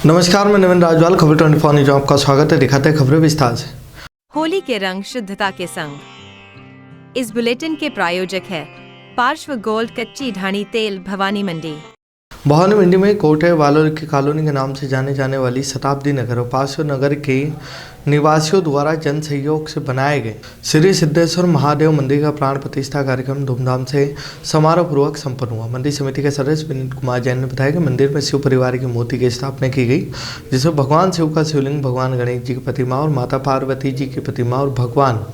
नमस्कार, मैं नवीन राजवाल, खबर 24 न्यूज में आपका स्वागत है। दिखाते हैं खबरें विस्तार से। होली के रंग शुद्धता के संग। इस बुलेटिन के प्रायोजक है पार्श्व गोल्ड कच्ची ढाणी तेल, भवानी मंडी। भवानी मंडी में कोटे वालोर की कॉलोनी के नाम से जाने जाने वाली शताब्दी नगर और पार्श्व नगर के निवासियों द्वारा जन सहयोग से बनाए गए श्री सिद्धेश्वर महादेव मंदिर का प्राण प्रतिष्ठा कार्यक्रम धूमधाम से समारोह पूर्वक संपन्न हुआ। मंदिर समिति के सदस्य विनीत कुमार जैन ने बताया कि मंदिर में शिव परिवार की मूर्ति की स्थापना की गई, जिसमें भगवान शिव का शिवलिंग, भगवान गणेश जी की प्रतिमा और माता पार्वती जी की प्रतिमा और भगवान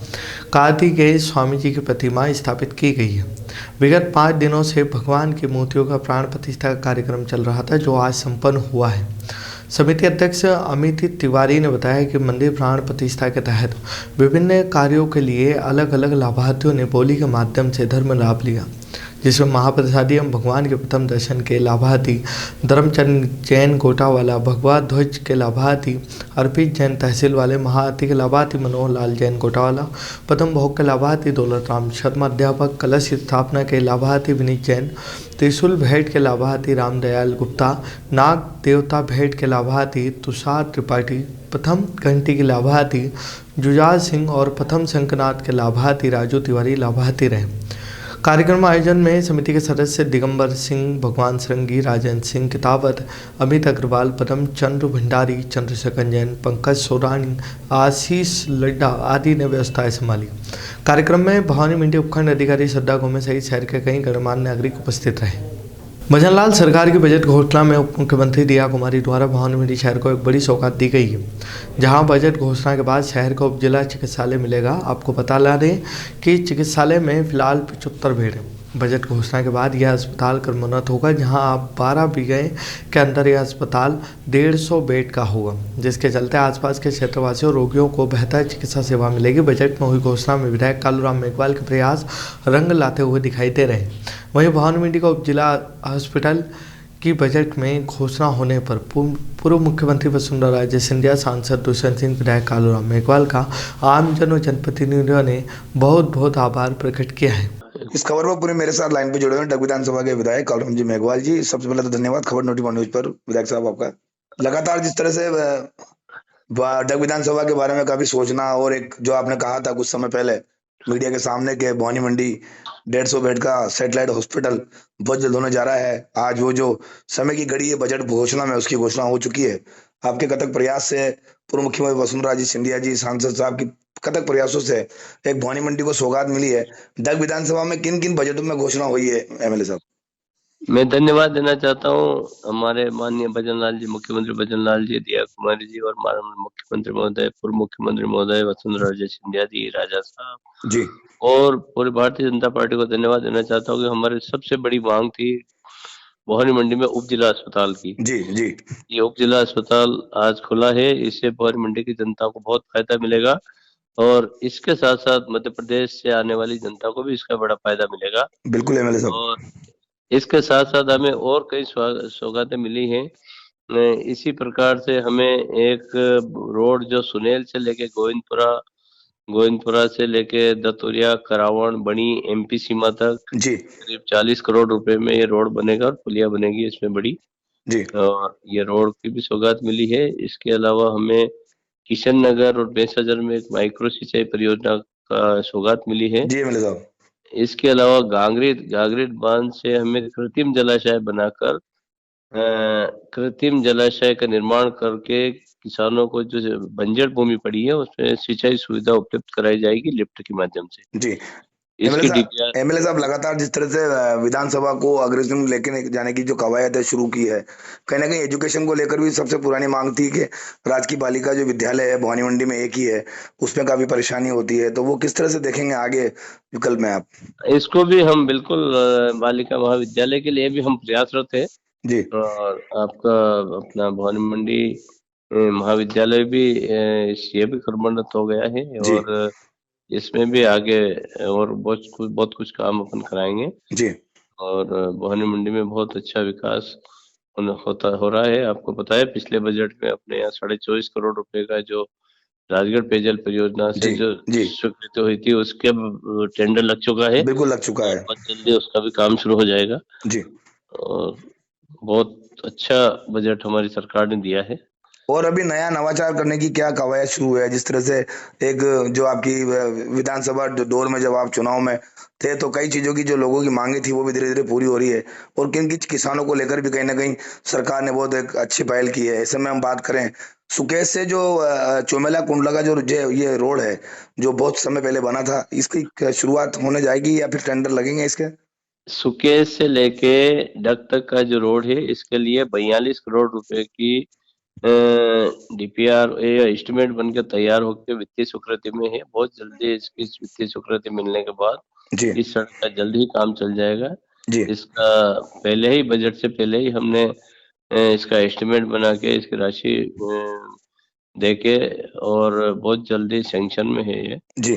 कार्तिकेय स्वामी जी की प्रतिमा स्थापित की गई है। विगत 5 दिनों से भगवान की मूर्तियों का प्राण प्रतिष्ठा का कार्यक्रम चल रहा था, जो आज संपन्न हुआ है। समिति अध्यक्ष अमित तिवारी ने बताया कि मंदिर प्राण प्रतिष्ठा के तहत विभिन्न कार्यों के लिए अलग अलग लाभार्थियों ने बोली के माध्यम से धर्म लाभ लिया, जिसमें महाप्रसादी एवं भगवान के प्रथम दर्शन के लाभार्थी धर्मचंद जैन गोटावाला, भगवा ध्वज के लाभार्थी अर्पित जैन तहसील वाले, महाआरती के लाभार्थी मनोहर लाल जैन गोटावाला, प्रथम भोग के लाभार्थी दौलत राम शर्मा, अध्यापक कलश स्थापना के लाभार्थी विनीत जैन, त्रिशूल भेंट के लाभार्थी रामदयाल गुप्ता, नाग देवता भेंट के लाभार्थी तुषार त्रिपाठी, प्रथम घंटी के लाभार्थी जुजाल सिंह और प्रथम शंखनाथ के लाभार्थी राजू तिवारी लाभार्थी रहे। कार्यक्रम आयोजन में समिति के सदस्य दिगंबर सिंह, भगवान सरंगी, राजेंद्र सिंह कितावत, अमित अग्रवाल, पदम चंद्र भंडारी, चंद्रशेखर जैन, पंकज सोरानी, आशीष लड्डा आदि ने व्यवस्थाएं संभाली। कार्यक्रम में भवानी मंडी उपखंड अधिकारी श्रद्धा गोमे सहित शहर के कई गणमान्य नागरिक उपस्थित रहे। भजनलाल सरकार की बजट घोषणा में उप मुख्यमंत्री दिया कुमारी द्वारा भवानी मंडी शहर को एक बड़ी सौगात दी गई है, जहां बजट घोषणा के बाद शहर को उप जिला चिकित्सालय मिलेगा। आपको बता ला दें कि चिकित्सालय में फिलहाल 75 बेड है। बजट घोषणा के बाद यह अस्पताल क्रमोन्नत होगा, जहां आप 12 बीघे के अंदर यह अस्पताल 150 बेड का होगा, जिसके चलते आसपास के क्षेत्रवासियों और रोगियों को बेहतर चिकित्सा सेवा मिलेगी। बजट में हुई घोषणा में विधायक कालूराम मेघवाल के प्रयास रंग लाते हुए दिखाई दे रहे हैं। वहीं भवानी मंडी का उप जिला हॉस्पिटल की बजट में घोषणा होने पर पूर्व मुख्यमंत्री वसुंधरा राजे सिंधिया, सांसद दुष्यंत सिंह, विधायक कालूराम मेघवाल का आमजन और जनप्रतिनिधियों ने बहुत बहुत आभार प्रकट किया है। इस खबर पर पूरे मेरे साथ लाइन पे जुड़े हुए डग विधानसभा के विधायक कालूराम जी मेघवाल जी, सबसे पहले तो धन्यवाद खबर 24 न्यूज पर विधायक साहब आपका। लगातार जिस तरह से डग विधानसभा के बारे में काफी सोचना और एक जो आपने कहा था कुछ समय पहले मीडिया के सामने के भवानी मंडी 150 बेड का सैटेलाइट हॉस्पिटल बहुत जल्द होने जा रहा है। आज वो जो समय की घड़ी है बजट घोषणा में, उसकी घोषणा हो चुकी है। आपके कथक प्रयास से पूर्व मुख्यमंत्री वसुंधरा जी सिंधिया जी, सांसद साहब की कथक प्रयासों से एक भवानी मंडी को सौगात मिली है। डग विधानसभा में किन किन बजटों में घोषणा हुई है एमएलए साहब? मैं धन्यवाद देना चाहता हूँ हमारे माननीय भजनलाल जी, मुख्यमंत्री भजनलाल जी, दिया कुमारी जी और माननीय मुख्यमंत्री महोदय, पूर्व मुख्यमंत्री महोदय वसुंधरा राजे सिंधिया जी, राजा साहब जी और पूरी भारतीय जनता पार्टी को धन्यवाद देना चाहता हूँ कि हमारी सबसे बड़ी मांग थी भवानी मंडी में उप जिला अस्पताल की। जी जी ये उप जिला अस्पताल आज खुला है, इससे भवानी मंडी की जनता को बहुत फायदा मिलेगा और इसके साथ साथ मध्य प्रदेश से आने वाली जनता को भी इसका बड़ा फायदा मिलेगा। बिल्कुल एमएलए साहब। और इसके साथ साथ हमें और कई सौगातें मिली हैं। इसी प्रकार से हमें एक रोड जो सुनेल से लेके गोविंदपुरा से लेके दतुरिया, करावण, बनी, एमपी सीमा तक जी करीब 40 करोड़ रुपए में ये रोड बनेगा और पुलिया बनेगी इसमें बड़ी। जी और ये रोड की भी सौगात मिली है। इसके अलावा हमें किशन नगर और बेसजर में एक माइक्रो सिंचाई परियोजना का सौगात मिली है। जी एमएलए साहब। इसके अलावा गागरिट बांध से हमें कृत्रिम जलाशय बनाकर कृत्रिम जलाशय का निर्माण करके किसानों को जो बंजर भूमि पड़ी है उसमें सिंचाई सुविधा उपलब्ध कराई जाएगी लिफ्ट के माध्यम से। जी इसकी डीपीआर एमएलए साहब लगातार जिस तरह से विधानसभा को अग्रसर में लेके जाने की जो कवायद है शुरू की है, कहीं ना कहीं एजुकेशन को लेकर भी सबसे पुरानी मांग थी कि राजकीय बालिका जो विद्यालय है भवानी मंडी में एक ही है, उसमें काफी परेशानी होती है, तो वो किस तरह से देखेंगे आगे विकल्प में आप? इसको भी हम बिल्कुल बालिका महाविद्यालय के लिए भी हम प्रयासरत है जी और आपका अपना भवानी मंडी महाविद्यालय भी ये भी क्रमोन्नत हो गया है जी और इसमें भी आगे और बहुत कुछ काम अपन कराएंगे जी और भवानी मंडी में बहुत अच्छा विकास हो रहा है। आपको पता है पिछले बजट में अपने यहाँ 24.5 करोड़ रुपए का जो राजगढ़ पेयजल परियोजना से जी जो जी स्वीकृति हुई थी उसके टेंडर लग चुका है बिल्कुल लग चुका और है। बहुत जल्दी उसका भी काम शुरू हो जाएगा। जी और बहुत अच्छा बजट हमारी सरकार ने दिया है। और अभी नया नवाचार करने की क्या कवायद शुरू है? जिस तरह से एक जो आपकी विधानसभा दौर में जब आप चुनाव में थे तो कई चीजों की जो लोगों की मांगे थी वो भी धीरे धीरे पूरी हो रही है, और किन किन किसानों को लेकर भी कहीं ना कहीं सरकार ने बहुत एक अच्छी पहल की है। ऐसे में हम बात करें सुकेश से जो चोमेला कुंडला का जो ये रोड है जो बहुत समय पहले बना था, इसकी क्या शुरुआत होने जाएगी या फिर टेंडर लगेंगे इसके? सुकेश से लेके डग तक का जो रोड है इसके लिए 42 करोड़ रुपए की डीपीआर एस्टिमेट बनकर तैयार होकर वित्तीय स्वीकृति में है। बहुत जल्दी इसकी वित्तीय स्वीकृति मिलने के बाद जी इस सड़क का जल्द ही काम चल जाएगा। जी इसका पहले ही बजट से पहले ही हमने इसका एस्टिमेट बना के इसकी राशि देके और बहुत जल्दी सैंक्शन में है ये, जी।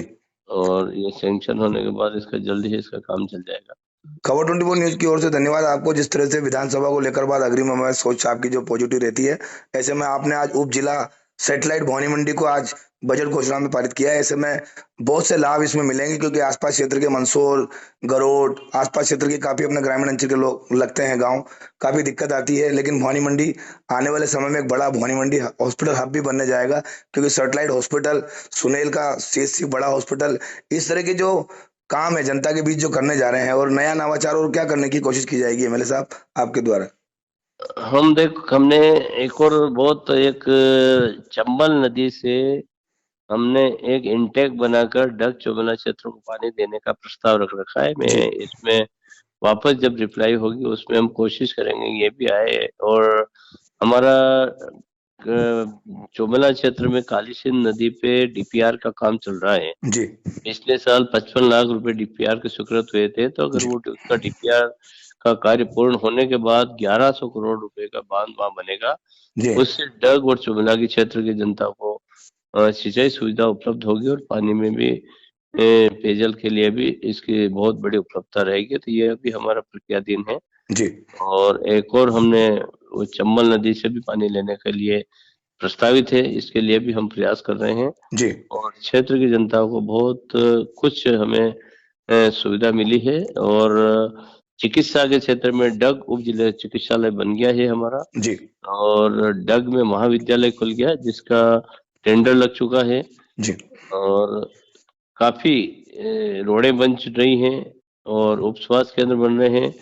और ये सैंक्शन होने के बाद इसका जल्दी ही इसका काम चल जाएगा। खबर 24 न्यूज की ओर से धन्यवाद आपको। जिस तरह से विधानसभा को लेकर बात अग्रिम में सोच आपकी जो पॉजिटिव रहती है, ऐसे में आपने आज उप जिला सैटेलाइट भवानी मंडी को आज बजट घोषणा में पारित किया है। ऐसे में बहुत से लाभ इसमें मिलेंगे क्योंकि आसपास क्षेत्र के मंदसौर, गरोड, आसपास क्षेत्र के काफी अपने ग्रामीण अंचल के लोग लगते हैं गांव, काफी दिक्कत आती है। लेकिन भवानी मंडी आने वाले समय में एक बड़ा भवानी मंडी हॉस्पिटल हब भी बनने जाएगा, क्योंकि सैटेलाइट हॉस्पिटल, सुनेल का सीएचसी बड़ा हॉस्पिटल, इस तरह के जो काम है जनता के बीच जो करने जा रहे हैं, और नया नवाचार और क्या करने की कोशिश की जाएगी एमएलए साहब आपके द्वारा? हमने एक और बहुत एक चंबल नदी से हमने एक इंटेक बनाकर डग चोमेला क्षेत्र को पानी देने का प्रस्ताव रख रखा है। जी मैं इसमें वापस जब रिप्लाई होगी उसमें हम कोशिश करेंगे ये भी आए। और हमारा चोमेला क्षेत्र में काली सिंध नदी पे डीपीआर का काम चल रहा है। जी पिछले साल 55 लाख रुपए डीपीआर के स्वीकृत हुए थे, तो अगर जी वो उसका डीपीआर का कार्य पूर्ण होने के बाद 1100 करोड़ रुपए का बांध वहां बनेगा, जी उससे डग और चुमला की क्षेत्र की जनता को सिंचाई सुविधा उपलब्ध होगी और पानी में भी पेयजल के लिए भी इसकी बहुत बड़ी उपलब्धता रहेगी। तो ये अभी हमारा प्रक्रियाधीन है। जी और एक और हमने वो चंबल नदी से भी पानी लेने के लिए प्रस्तावित है, इसके लिए भी हम प्रयास कर रहे हैं। जी और क्षेत्र की जनता को बहुत कुछ हमें सुविधा मिली है। और चिकित्सा के क्षेत्र में डग उप जिला चिकित्सालय बन गया है हमारा, जी और डग में महाविद्यालय खुल गया जिसका टेंडर लग चुका है, जी और काफी रोडें बन रही हैं और उप स्वास्थ्य केंद्र बन रहे हैं।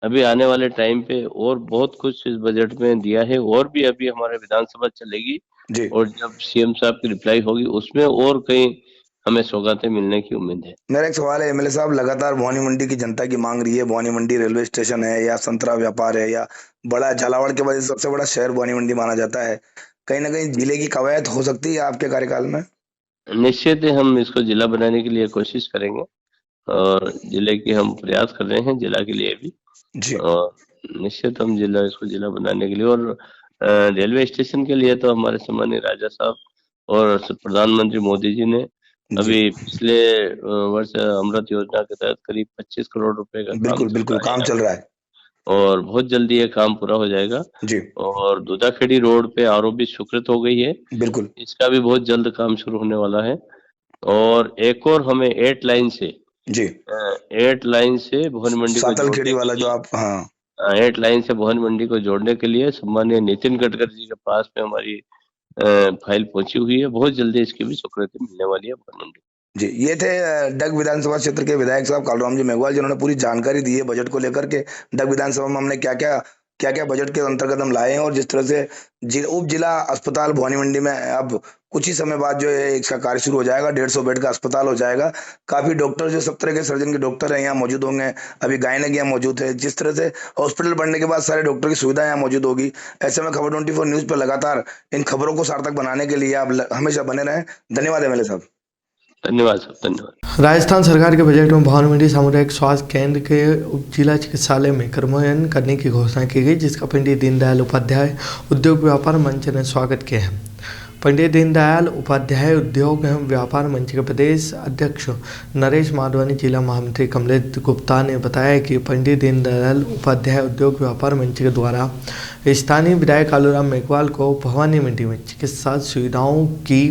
अभी आने वाले टाइम पे और बहुत कुछ इस बजट में दिया है, और भी अभी हमारे विधानसभा चलेगी जी। और जब सीएम साहब की रिप्लाई होगी उसमें और कई हमें सौगातें मिलने की उम्मीद है। मेरा एक सवाल है एमएलए साहब, लगातार भवानी मंडी की जनता की मांग रही है, भवानी मंडी रेलवे स्टेशन है या संतरा व्यापार है या बड़ा झालावाड़ के बाद सबसे बड़ा शहर भवानी मंडी माना जाता है, कहीं ना कहीं जिले की कवायद हो सकती है आपके कार्यकाल में? निश्चित ही हम इसको जिला बनाने के लिए कोशिश करेंगे और जिले की हम प्रयास कर रहे हैं जिला के लिए भी, जी और निश्चित हम इसको जिला बनाने के लिए। और रेलवे स्टेशन के लिए तो हमारे सम्मानीय राजा साहब और प्रधानमंत्री मोदी जी ने जी अभी पिछले वर्ष अमृत योजना के तहत करीब 25 करोड़ रुपए का काम बिल्कुल चल बिल्कुल रहा है काम चल रहा है। और बहुत जल्दी ये काम पूरा हो जाएगा। जी और दूधाखेड़ी रोड पे आरओबी स्वीकृत हो गई है, बिल्कुल इसका भी बहुत जल्द काम शुरू होने वाला है। और एक और हमें 8 लाइन से जी 8 लाइन से भवन मंडी को सातल खेड़ी जोड़ने वाला के जो लिए, आप, हाँ 8 लाइन से भवन मंडी को जोड़ने के लिए सम्मानीय नितिन गडकरी जी के पास में हमारी फाइल पहुंची हुई है। बहुत जल्दी इसकी भी स्वीकृति मिलने वाली है भवन मंडी। जी। ये थे डग विधानसभा क्षेत्र के विधायक साहब कालूराम जी मेघवाल, जिन्होंने पूरी जानकारी दी है बजट को लेकर के। डग विधानसभा में हमने क्या क्या बजट के अंतर्गत हम लाए हैं, और जिस तरह से उप जिला अस्पताल भवानी मंडी में अब कुछ ही समय बाद जो है इसका कार्य शुरू हो जाएगा, 150 बेड का अस्पताल हो जाएगा। काफी डॉक्टर जो सब तरह के सर्जन के डॉक्टर हैं यहाँ मौजूद होंगे, अभी गायनक यहाँ मौजूद है। जिस तरह से हॉस्पिटल बनने के बाद सारे डॉक्टर की सुविधा यहाँ मौजूद होगी। ऐसे में खबर 24 न्यूज पर लगातार इन खबरों को सार्थक बनाने के लिए आप हमेशा बने रहें। धन्यवाद एमएलए साहब। धन्यवाद साहब, धन्यवाद। राजस्थान सरकार के बजट में भवानी मंडी सामुदायिक स्वास्थ्य केंद्र के उप जिला चिकित्सालय में कर्मन्वयन करने की घोषणा की गई, जिसका पंडित दीनदयाल उपाध्याय उद्योग व्यापार मंच ने स्वागत किया है। पंडित दीनदयाल उपाध्याय उद्योग एवं व्यापार मंच के प्रदेश अध्यक्ष नरेश माधवानी, जिला महामंत्री कमलेश गुप्ता ने बताया कि पंडित दीनदयाल उपाध्याय उद्योग व्यापार मंच के द्वारा स्थानीय विधायक कालूराम मेघवाल को भवानी मंडी में चिकित्सा सुविधाओं की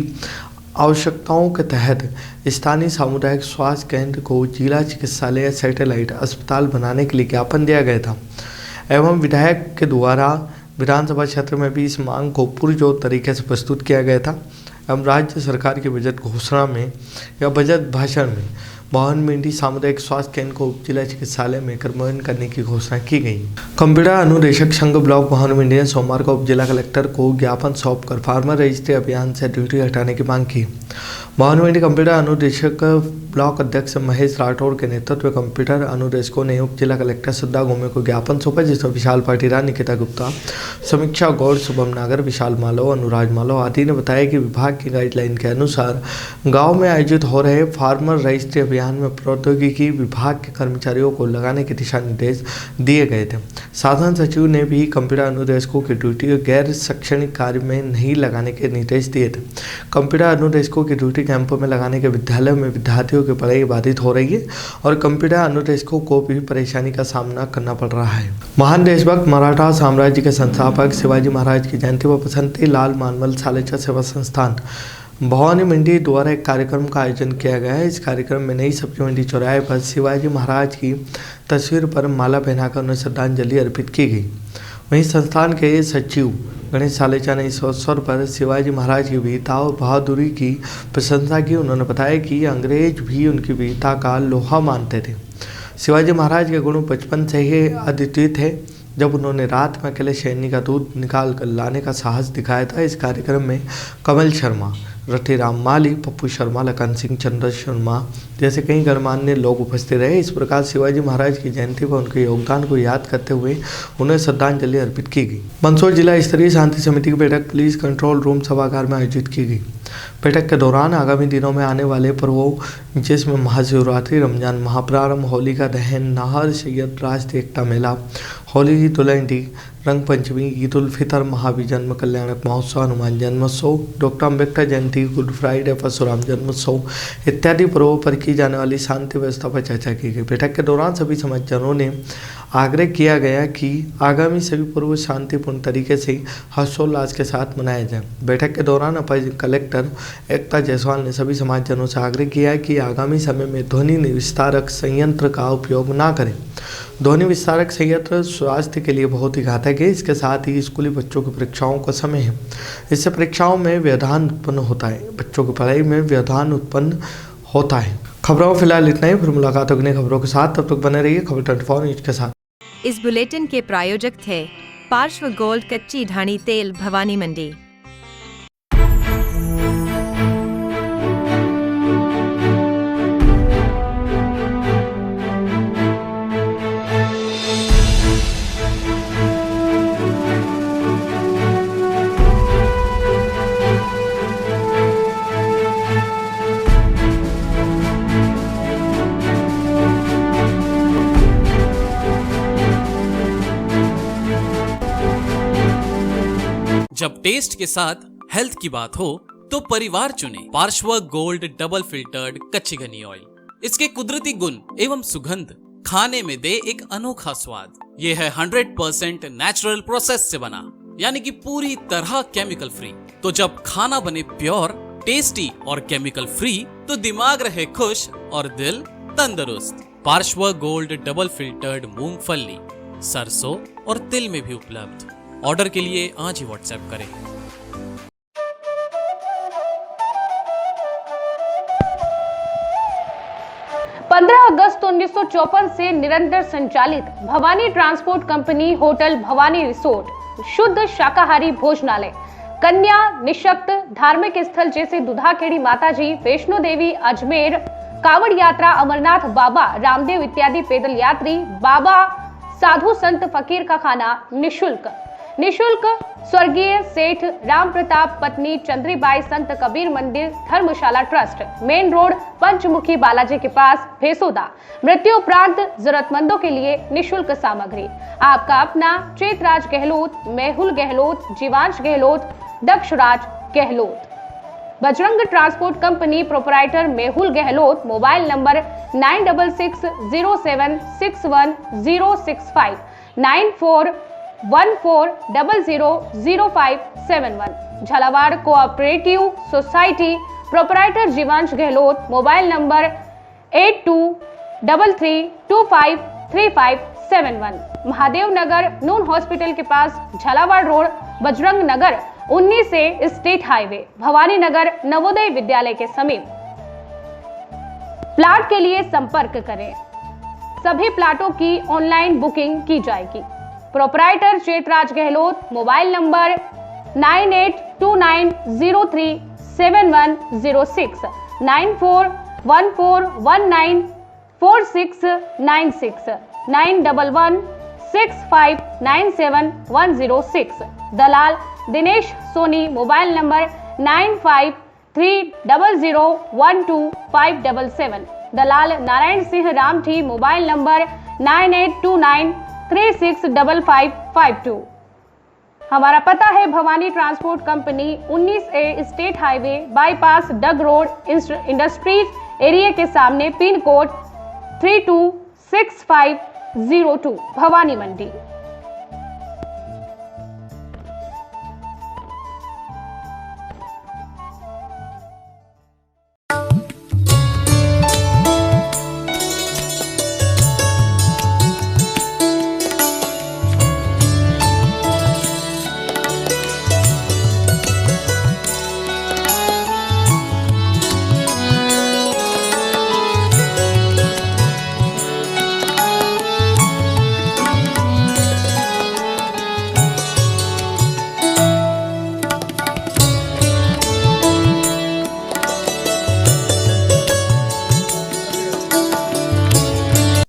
आवश्यकताओं के तहत स्थानीय सामुदायिक स्वास्थ्य केंद्र को जिला चिकित्सालय सैटेलाइट अस्पताल बनाने के लिए ज्ञापन दिया गया था। एवं विधायक के द्वारा विधानसभा क्षेत्र में भी इस मांग को पुरजोर तरीके से प्रस्तुत किया गया था एवं राज्य सरकार की बजट घोषणा में या बजट भाषण में भवानी मंडी सामुदायिक स्वास्थ्य केंद्र को उप जिला चिकित्सालय में कार्यान्वयन करने की घोषणा की गई। कंप्यूटर अनुदेशक संघ ब्लॉक भवानी मंडी ने सोमवार को उप जिला कलेक्टर को ज्ञापन सौंपकर फार्मर रजिस्ट्री अभियान से ड्यूटी हटाने की मांग की। भवानी मंडी कंप्यूटर अनुदेशक ब्लॉक अध्यक्ष महेश राठौड़ के नेतृत्व में कंप्यूटर अनुदेशकों ने उप जिला कलेक्टर श्रद्धा गोमे को ज्ञापन सौंपा, जिसमें विशाल पाटीरा, निकिता गुप्ता, समीक्षा गौड़, शुभम नागर, विशाल मालव, अनुराज मालव आदि ने बताया कि विभाग की गाइडलाइन के अनुसार गांव में आयोजित हो रहे फार्मर रजिस्ट्री अभियान में प्रौद्योगिकी विभाग के कर्मचारियों को लगाने के दिशा निर्देश दिए गए थे। साधारण सचिव ने भी कंप्यूटर अनुदेशकों की ड्यूटी गैर शैक्षणिक कार्य में नहीं लगाने के निर्देश दिए थे। कंप्यूटर अनुदेशकों की ड्यूटी कैंपों में लगाने के विद्यालय में विद्यार्थियों की पढ़ाई बाधित हो रही है और कंप्यूटर अनुदेशकों को भी परेशानी का सामना करना पड़ रहा है। महान देशभक्त मराठा साम्राज्य के संस्थापक शिवाजी महाराज की जयंती व बसंती लाल मानवल सालेचा सेवा संस्थान भवानी मंडी द्वारा एक कार्यक्रम का आयोजन किया गया है। इस कार्यक्रम में नई सब्जी मंडी चौराहे पर शिवाजी महाराज की तस्वीर पर माला पहनाकर उन्हें श्रद्धांजलि अर्पित की गई। वहीं संस्थान के सचिव गणेश सालेचा ने इस अवसर पर शिवाजी महाराज की वीरता और बहादुरी की प्रशंसा की। उन्होंने बताया कि अंग्रेज भी उनकी वीरता का लोहा मानते थे। शिवाजी महाराज के गुण बचपन से ही अद्वितीय थे। जब उन्होंने रात में अकेले शैनी का दूध निकाल कर लाने का साहस दिखाया था। इस कार्यक्रम में कमल शर्मा, रतिराम माली, पप्पू शर्मा, लखन सिंह, चंद्र शर्मा जैसे कई गणमान्य लोग उपस्थित रहे। इस प्रकार शिवाजी महाराज की जयंती पर उनके योगदान को याद करते हुए उन्हें श्रद्धांजलि अर्पित की गई। मंदसौर जिला स्तरीय शांति समिति की बैठक पुलिस कंट्रोल रूम सभागार में आयोजित की गई। बैठक के दौरान आगामी दिनों में आने वाले पर्वों जिसमें महाशिवरात्रि, रमजान महाप्रारंभ, होली का दहन, नाहर सैयद राष्ट्रीय एकता मेला, होली धुलंडी, रंग पंचमी, ईद उल फितर, महावीर जन्म कल्याणक महोत्सव, हनुमान जन्मोत्सव, डॉक्टर अम्बेडकर जयंती, गुड फ्राइडे, परशुराम जन्मोत्सव इत्यादि पर्वों पर की जाने वाली शांति व्यवस्था पर चर्चा की गई। बैठक के दौरान सभी समाजजनों ने आग्रह किया गया कि आगामी सभी पर्व शांतिपूर्ण तरीके से हर्षोल्लास के साथ मनाया जाए। बैठक के दौरान अपर कलेक्टर एकता जायसवाल ने सभी समाजजनों से आग्रह किया कि आगामी समय में ध्वनि विस्तारक संयंत्र का उपयोग ना करें। ध्वनि विस्तारक संयंत्र स्वास्थ्य के लिए बहुत ही घातक है। इसके साथ ही स्कूली बच्चों की परीक्षाओं का समय है, इससे परीक्षाओं में व्यवधान उत्पन्न होता है, बच्चों की पढ़ाई में व्यवधान उत्पन्न होता है। खबरों फिलहाल इतना ही, फिर मुलाकात होगी नई खबरों के साथ। तब तक बने रहिए खबर 24 न्यूज के साथ। इस बुलेटिन के प्रायोजक थे पार्श्व गोल्ड कच्ची ढाणी तेल भवानी मंडी। जब टेस्ट के साथ हेल्थ की बात हो तो परिवार चुने पार्श्व गोल्ड डबल फिल्टर्ड कच्ची घनी ऑयल। इसके कुदरती गुण एवं सुगंध खाने में दे एक अनोखा स्वाद। ये है 100% नेचुरल प्रोसेस से बना, यानी कि पूरी तरह केमिकल फ्री। तो जब खाना बने प्योर, टेस्टी और केमिकल फ्री तो दिमाग रहे खुश और दिल तंदुरुस्त। पार्श्व गोल्ड डबल फिल्टर्ड मूंगफली, सरसों और तिल में भी उपलब्ध। ऑर्डर के लिए आज ही व्हाट्सएप करें। अगस्त 1954 से निरंतर संचालित Bhavani transport company hotel Bhavani resort शुद्ध शाकाहारी भोजनालय, कन्या निशक्त धार्मिक स्थल जैसे दुधाखेड़ी माताजी, वैष्णो देवी, अजमेर, कावड़ यात्रा, अमरनाथ बाबा, रामदेव इत्यादि पैदल यात्री, बाबा, साधु संत फकीर का खाना निशुल्क स्वर्गीय सेठ राम प्रताप पत्नी चंद्रीबाई संत कबीर मंदिर धर्मशाला ट्रस्ट, मेन रोड पंचमुखी बालाजी के पास, भेसोदा। मृत्यु उपरांत जरूरतमंदों के लिए निशुल्क सामग्री। आपका अपना Chetraj Gehlot, Mehul Gehlot, Jeevansh Gehlot, Dakshraj Gehlot. Bajrang transport company proprietor Mehul Gehlot, mobile number 9660670065 9414000571। Jhalawar cooperative society proprietor Jeevansh Gehlot, mobile number 82332535 71 Mahadev Nagar नून हॉस्पिटल के पास झालावाड़ रोड बजरंग नगर 19 से स्टेट हाईवे भवानी नगर नवोदय विद्यालय के समीप। प्लाट के लिए संपर्क करें। सभी प्लाटों की ऑनलाइन बुकिंग की जाएगी। Proprietor Chetraj Gehlot, mobile number 9829037106 9414194696 9116597106। दलाल दिनेश सोनी, मोबाइल नंबर 9530012577। दलाल नारायण सिंह रामठी, मोबाइल नंबर 9829365552। हमारा पता है Bhawani transport company 19A state highway bypass Dag road industries area के सामने, पिन कोड 326502 भवानी मंडी।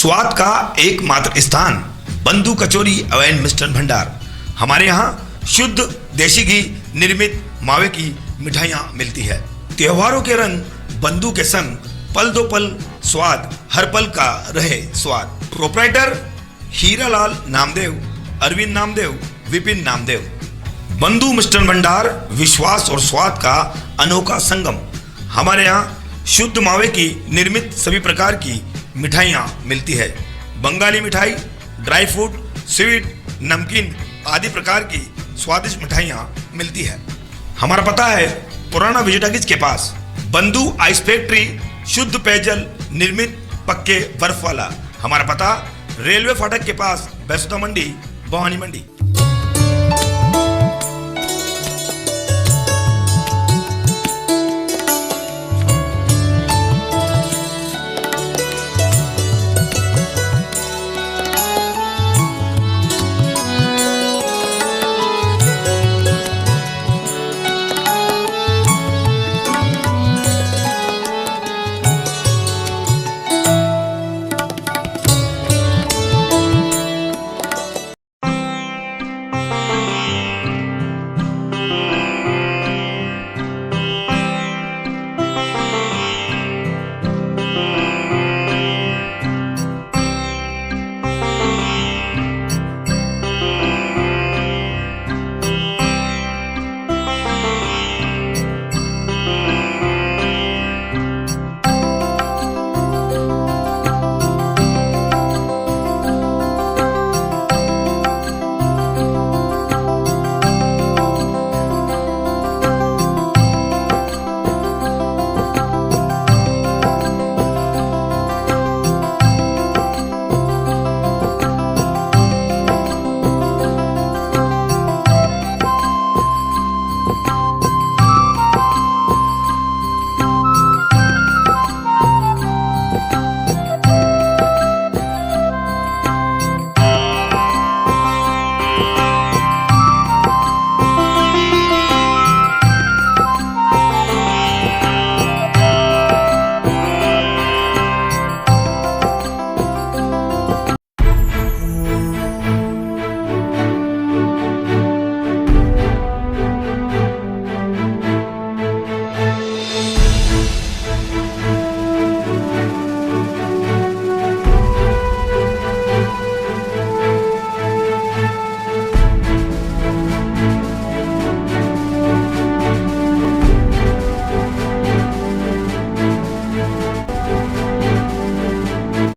स्वाद का एकमात्र स्थान बंधु कचौरी एवं मिष्ठान भंडार। हमारे यहाँ शुद्ध देशी घी निर्मित मावे की मिठाइयाँ मिलती है। त्योहारों के रंग बंधु के संग, पल दो पल स्वाद, हर पल का रहे स्वाद। प्रोपराइटर हीरालाल नामदेव, अरविंद नामदेव, विपिन नामदेव। बंधु मिष्ठान भंडार विश्वास और स्वाद का अनोखा संगम। हमारे यहाँ शुद्ध मावे की निर्मित सभी प्रकार की मिठाइयाँ मिलती है। बंगाली मिठाई, ड्राई फ्रूट, स्वीट, नमकीन आदि प्रकार की स्वादिष्ट मिठाइयाँ मिलती है। हमारा पता है पुराना विजयटागिज के पास, बंधु आइस फैक्ट्री, शुद्ध पेयजल निर्मित पक्के बर्फ वाला। हमारा पता रेलवे फाटक के पास, बैसुदा मंडी, भवानी मंडी।